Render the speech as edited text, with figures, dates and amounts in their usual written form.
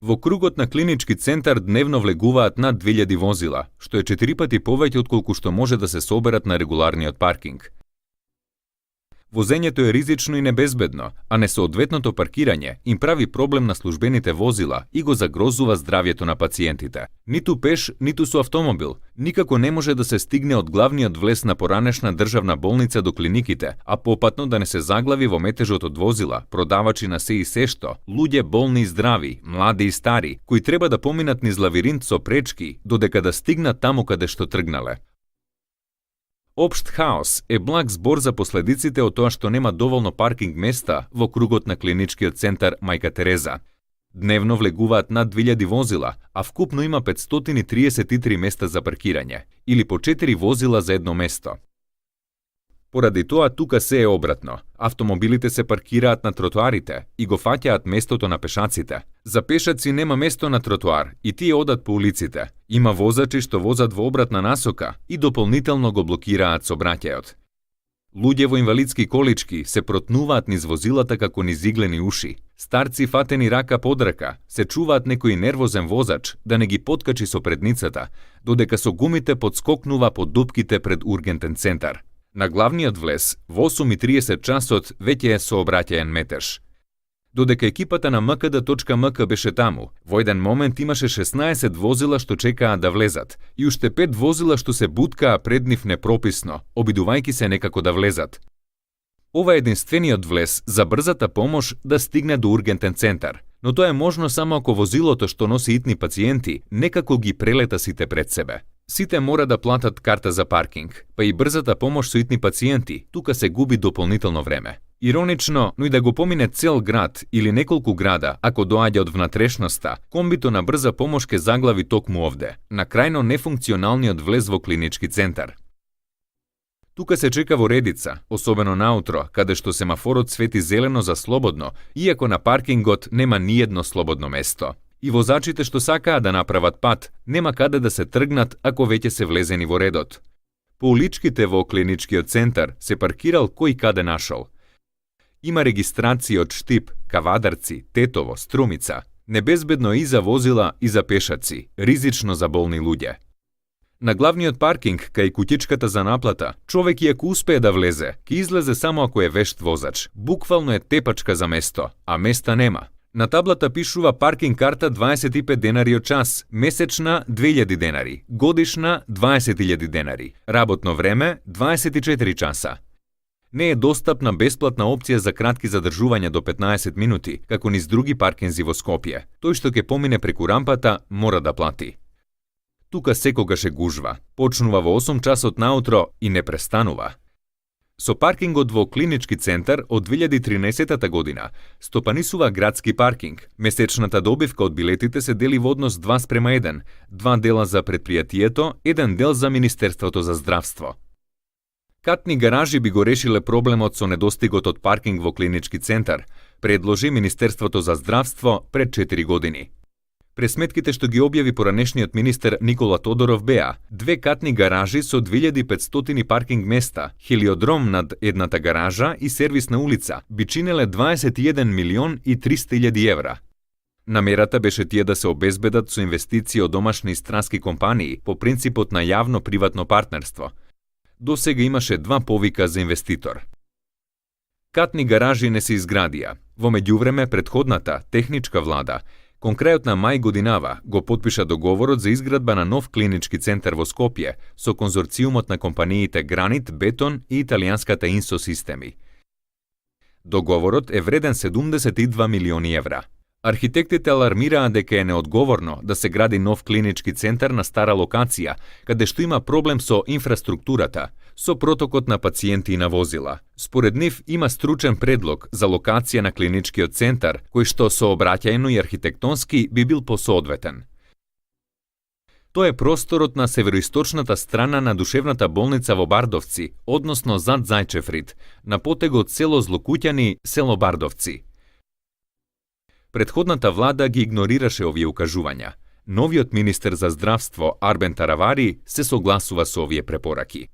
Во кругот на клинички центар дневно влегуваат над 2000 возила, што е 4 пати повеќе отколку што може да се соберат на регуларниот паркинг. Возењето е ризично и небезбедно, а несоодветното паркирање им прави проблем на службените возила и го загрозува здравјето на пациентите. Ниту пеш, ниту со автомобил, никако не може да се стигне од главниот влез на поранешна државна болница до клиниките, а попатно да не се заглави во метежот од возила, продавачи на се и се што, луѓе болни и здрави, млади и стари, кои треба да поминат низ лавиринт со пречки, додека да стигнат таму каде што тргнале. Општ хаос е благ збор за последиците од тоа што нема доволно паркинг места во кругот на клиничкиот центар Мајка Тереза. Дневно влегуваат над 2000 возила, а вкупно има 533 места за паркирање, или по 4 возила за едно место. Поради тоа тука се е обратно. Автомобилите се паркираат на тротоарите и го фаќаат местото на пешаците. За пешаци нема место на тротоар и тие одат по улиците. Има возачи што возат во обратна насока и дополнително го блокираат сообраќајот. Луѓе во инвалидски колички се протнуваат низ возилата како низ иглени уши. Старци фатени рака под рака се чуваат некој нервозен возач да не ги поткачи со предницата, додека со гумите подскокнува по дупките пред ургентен центар. На главниот влез, во 8:30 часот, веќе е сообраќаен метеж. Додека екипата на МКД.МК беше таму, во еден момент имаше 16 возила што чекаа да влезат и уште 5 возила што се буткаа пред нив непрописно, обидувајќи се некако да влезат. Ова е единствениот влез за брзата помош да стигне до ургентен центар, но тоа е можно само ако возилото што носи итни пациенти некако ги прелета сите пред себе. Сите мора да платат карта за паркинг, па и брзата помош со итни пациенти, тука се губи дополнително време. Иронично, но и да го помине цел град или неколку града, ако доаѓа од внатрешноста, комбито на брза помош ке заглави токму овде, на крајно нефункционалниот влез во клинички центар. Тука се чека во редица, особено наутро, каде што семафорот свети зелено за слободно, иако на паркингот нема ниедно слободно место. И возачите што сакаа да направат пат, нема каде да се тргнат ако веќе се влезени во редот. По уличките во клиничкиот центар се паркирал кој каде нашол. Има регистрација од Штип, Кавадарци, Тетово, Струмица. Небезбедно и за возила и за пешаци, ризично за болни луѓе. На главниот паркинг, кај куќичката за наплата, човек и ако успее да влезе, ќе излезе само ако е вешт возач. Буквално е тепачка за место, а места нема. На таблата пишува паркинг карта 25 денари од час, месечна 2000 денари, годишна 20.000 денари, работно време 24 часа. Не е достапна бесплатна опција за кратки задржувања до 15 минути, како низ други паркинзи во Скопје. Тој што ќе помине преку рампата мора да плати. Тука секогаш е гужва. Почнува во 8 часот наутро и не престанува. Со паркингот во клинички центар од 2013 година стопанисува градски паркинг. Месечната добивка од билетите се дели во однос 2:1, 2 дела за предпријатието, 1 дел за Министерството за здравство. Катни гаражи би го решиле проблемот со недостигот од паркинг во клинички центар, предложи Министерството за здравство пред 4 години. Пресметките што ги објави поранешниот министер Никола Тодоров беа 2 катни гаражи со 2500 паркинг места, хелиодром над едната гаража и сервисна улица би чинеле 21 милион и 300.000 евра. Намерата беше тие да се обезбедат со инвестиции од домашни и странски компании по принципот на јавно-приватно партнерство. До сега имаше 2 повика за инвеститор. Катни гаражи не се изградија. Во меѓувреме претходната техничка влада кон крајот на мај годинава го потпиша договорот за изградба на нов клинички центар во Скопје со конзорциумот на компаниите Гранит, Бетон и италијанската Инсо системи. Договорот е вреден 72 милиони евра. Архитектите алармираа дека е неодговорно да се гради нов клинички центар на стара локација, каде што има проблем со инфраструктурата, со протокот на пациенти и на возила. Според нив има стручен предлог за локација на клиничкиот центар, кој што сообраќајно и архитектонски би бил посоодветен. Тоа е просторот на североисточната страна на душевната болница во Бардовци, односно зад Зајчев-Рид, на потегот село Злокуќани, село Бардовци. Предходната влада ги игнорираше овие укажувања. Новиот министер за здравство Арбен Таравари се согласува со овие препораки.